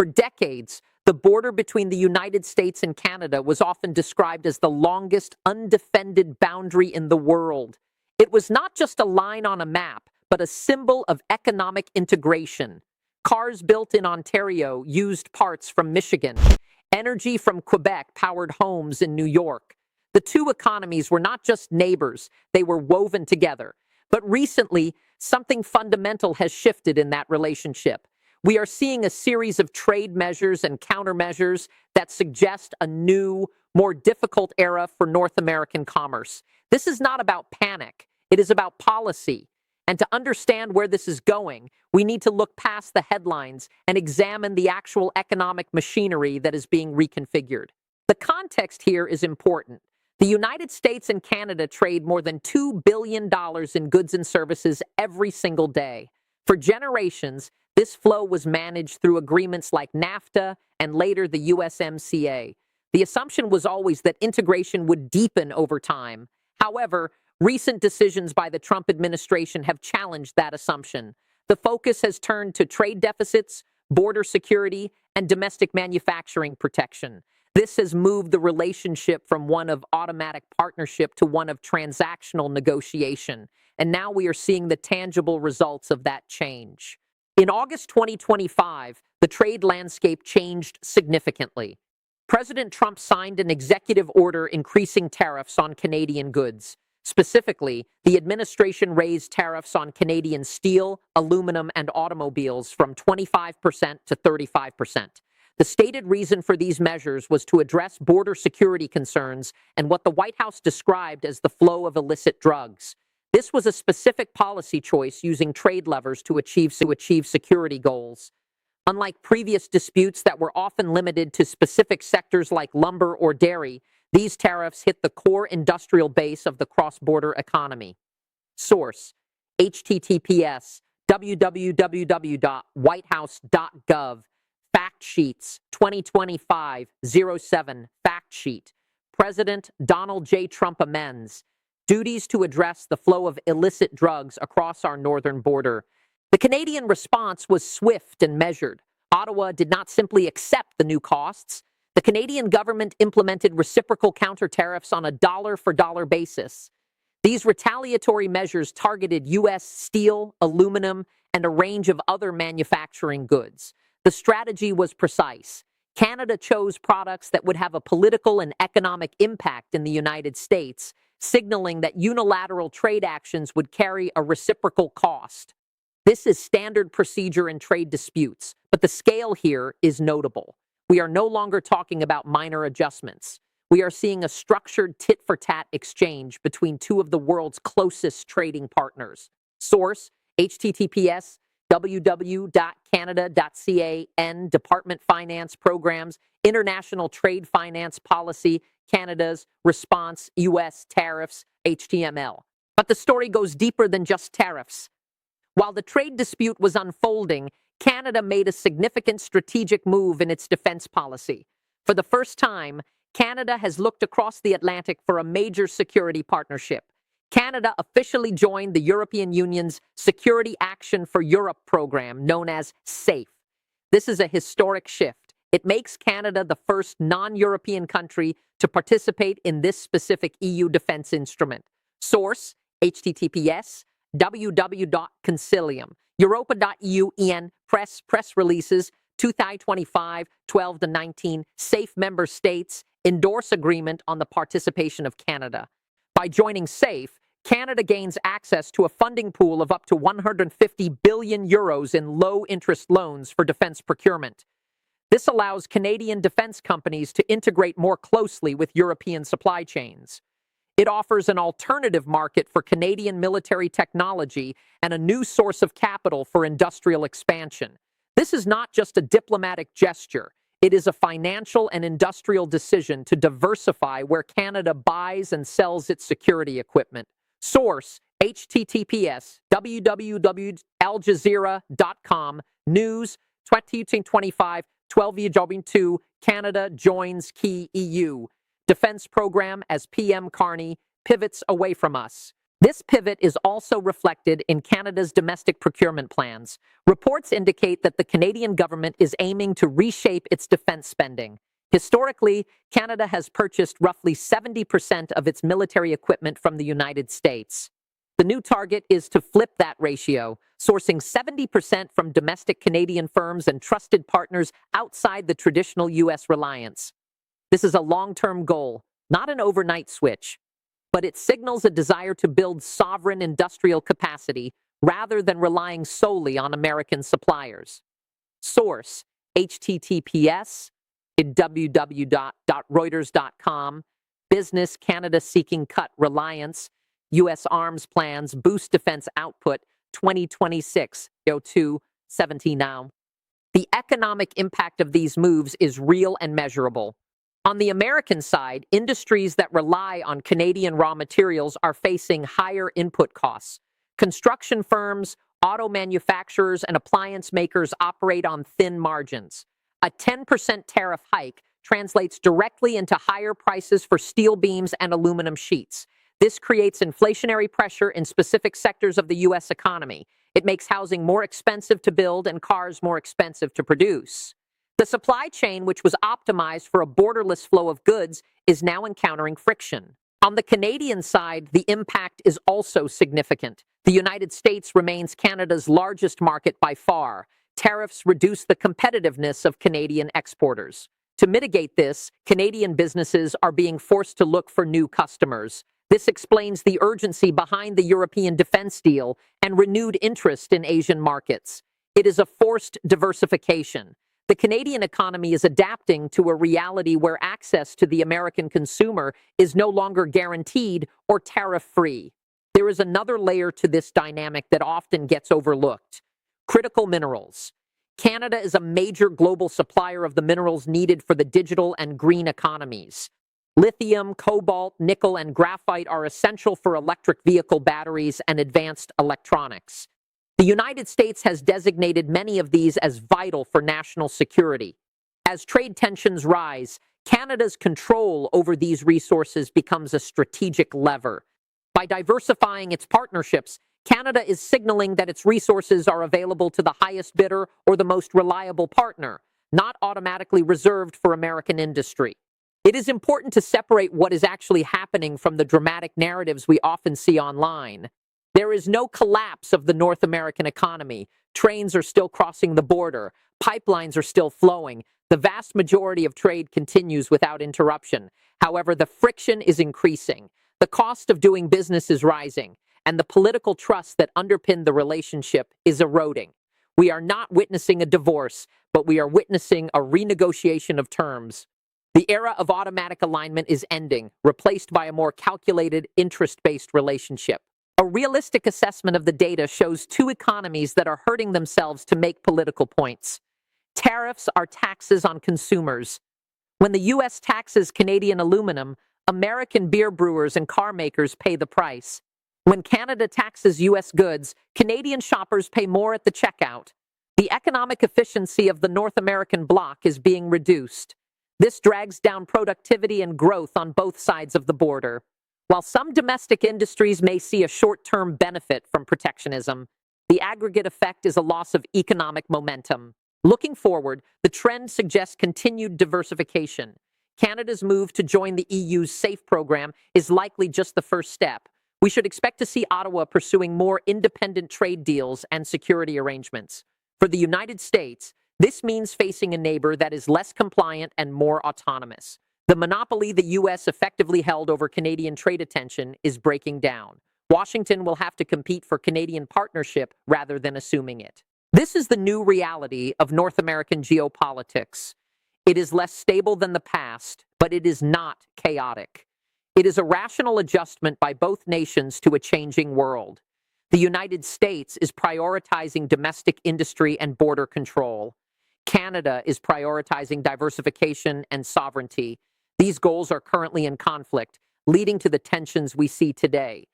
For decades, the border between the United States and Canada was often described as the longest undefended boundary in the world. It was not just a line on a map, but a symbol of economic integration. Cars built in Ontario used parts from Michigan. Energy from Quebec powered homes in New York. The two economies were not just neighbors, they were woven together. But recently, something fundamental has shifted in that relationship. We are seeing a series of trade measures and countermeasures that suggest a new, more difficult era for North American commerce. This is not about panic. It is about policy. And to understand where this is going, we need to look past the headlines and examine the actual economic machinery that is being reconfigured. The context here is important. The United States and Canada trade more than $2 billion in goods and services every single day. For generations, this flow was managed through agreements like NAFTA and later the USMCA. The assumption was always that integration would deepen over time. However, recent decisions by the Trump administration have challenged that assumption. The focus has turned to trade deficits, border security, and domestic manufacturing protection. This has moved the relationship from one of automatic partnership to one of transactional negotiation. And now we are seeing the tangible results of that change. In August 2025, the trade landscape changed significantly. President Trump signed an executive order increasing tariffs on Canadian goods. Specifically, the administration raised tariffs on Canadian steel, aluminum, and automobiles from 25% to 35%. The stated reason for these measures was to address border security concerns and what the White House described as the flow of illicit drugs. This was a specific policy choice using trade levers to achieve security goals. Unlike previous disputes that were often limited to specific sectors like lumber or dairy, these tariffs hit the core industrial base of the cross-border economy. Source: https www.whitehouse.gov Fact Sheets 2025-07 Fact Sheet. President Donald J. Trump amends. Duties to address the flow of illicit drugs across our northern border. The Canadian response was swift and measured. Ottawa did not simply accept the new costs. The Canadian government implemented reciprocal counter-tariffs on a dollar-for-dollar basis. These retaliatory measures targeted U.S. steel, aluminum, and a range of other manufacturing goods. The strategy was precise. Canada chose products that would have a political and economic impact in the United States, signaling that unilateral trade actions would carry a reciprocal cost. This is standard procedure in trade disputes, but the scale here is notable. We are no longer talking about minor adjustments. We are seeing a structured tit-for-tat exchange between two of the world's closest trading partners. Source: https www.canada.ca N Department Finance Programs International Trade Finance Policy Canada's Response U.S. Tariffs HTML. But the story goes deeper than just tariffs. While the trade dispute was unfolding, Canada made a significant strategic move in its defense policy. For the first time, Canada has looked across the Atlantic for a major security partnership. Canada officially joined the European Union's Security Action for Europe program, known as SAFE. This is a historic shift. It makes Canada the first non-European country to participate in this specific EU defense instrument. Source: https www.concilium europa.eu en press releases 2025 12-19 SAFE member states endorse agreement on the participation of Canada. By joining SAFE, Canada gains access to a funding pool of up to 150 billion euros in low-interest loans for defense procurement. This allows Canadian defense companies to integrate more closely with European supply chains. It offers an alternative market for Canadian military technology and a new source of capital for industrial expansion. This is not just a diplomatic gesture. It is a financial and industrial decision to diversify where Canada buys and sells its security equipment. Source: https www.aljazeera.com News 2025 12-2 Canada joins key EU defense program as PM Carney pivots away from us. This pivot is also reflected in Canada's domestic procurement plans. Reports indicate that the Canadian government is aiming to reshape its defense spending. Historically, Canada has purchased roughly 70% of its military equipment from the United States. The new target is to flip that ratio, sourcing 70% from domestic Canadian firms and trusted partners outside the traditional U.S. reliance. This is a long-term goal, not an overnight switch, but it signals a desire to build sovereign industrial capacity rather than relying solely on American suppliers. Source: https www.reuters.com, Business Canada seeking cut reliance, U.S. arms plans boost defense output 2026 02/17 now. The economic impact of these moves is real and measurable. On the American side, industries that rely on Canadian raw materials are facing higher input costs. Construction firms, auto manufacturers, and appliance makers operate on thin margins. A 10% tariff hike translates directly into higher prices for steel beams and aluminum sheets. This creates inflationary pressure in specific sectors of the U.S. economy. It makes housing more expensive to build and cars more expensive to produce. The supply chain, which was optimized for a borderless flow of goods, is now encountering friction. On the Canadian side, the impact is also significant. The United States remains Canada's largest market by far. Tariffs reduce the competitiveness of Canadian exporters. To mitigate this, Canadian businesses are being forced to look for new customers. This explains the urgency behind the European defense deal and renewed interest in Asian markets. It is a forced diversification. The Canadian economy is adapting to a reality where access to the American consumer is no longer guaranteed or tariff-free. There is another layer to this dynamic that often gets overlooked: critical minerals. Canada is a major global supplier of the minerals needed for the digital and green economies. Lithium, cobalt, nickel, and graphite are essential for electric vehicle batteries and advanced electronics. The United States has designated many of these as vital for national security. As trade tensions rise, Canada's control over these resources becomes a strategic lever. By diversifying its partnerships, Canada is signaling that its resources are available to the highest bidder or the most reliable partner, not automatically reserved for American industry. It is important to separate what is actually happening from the dramatic narratives we often see online. There is no collapse of the North American economy. Trains are still crossing the border. Pipelines are still flowing. The vast majority of trade continues without interruption. However, the friction is increasing. The cost of doing business is rising, and the political trust that underpinned the relationship is eroding. We are not witnessing a divorce, but we are witnessing a renegotiation of terms. The era of automatic alignment is ending, replaced by a more calculated, interest-based relationship. A realistic assessment of the data shows two economies that are hurting themselves to make political points. Tariffs are taxes on consumers. When the U.S. taxes Canadian aluminum, American beer brewers and car makers pay the price. When Canada taxes U.S. goods, Canadian shoppers pay more at the checkout. The economic efficiency of the North American bloc is being reduced. This drags down productivity and growth on both sides of the border. While some domestic industries may see a short-term benefit from protectionism, the aggregate effect is a loss of economic momentum. Looking forward, the trend suggests continued diversification. Canada's move to join the EU's SAFE program is likely just the first step. We should expect to see Ottawa pursuing more independent trade deals and security arrangements. For the United States, this means facing a neighbor that is less compliant and more autonomous. The monopoly the U.S. effectively held over Canadian trade attention is breaking down. Washington will have to compete for Canadian partnership rather than assuming it. This is the new reality of North American geopolitics. It is less stable than the past, but it is not chaotic. It is a rational adjustment by both nations to a changing world. The United States is prioritizing domestic industry and border control. Canada is prioritizing diversification and sovereignty. These goals are currently in conflict, leading to the tensions we see today.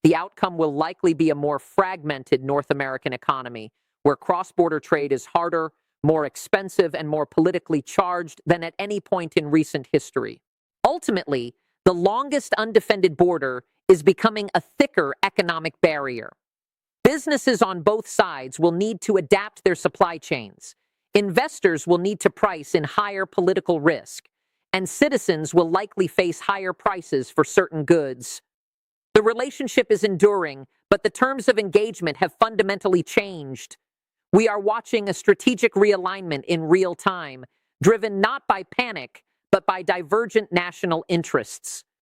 The outcome will likely be a more fragmented North American economy, where cross-border trade is harder, more expensive, and more politically charged than at any point in recent history. Ultimately, the longest undefended border is becoming a thicker economic barrier. Businesses on both sides will need to adapt their supply chains. Investors will need to price in higher political risk, and citizens will likely face higher prices for certain goods. The relationship is enduring, but the terms of engagement have fundamentally changed. We are watching a strategic realignment in real time, driven not by panic, but by divergent national interests.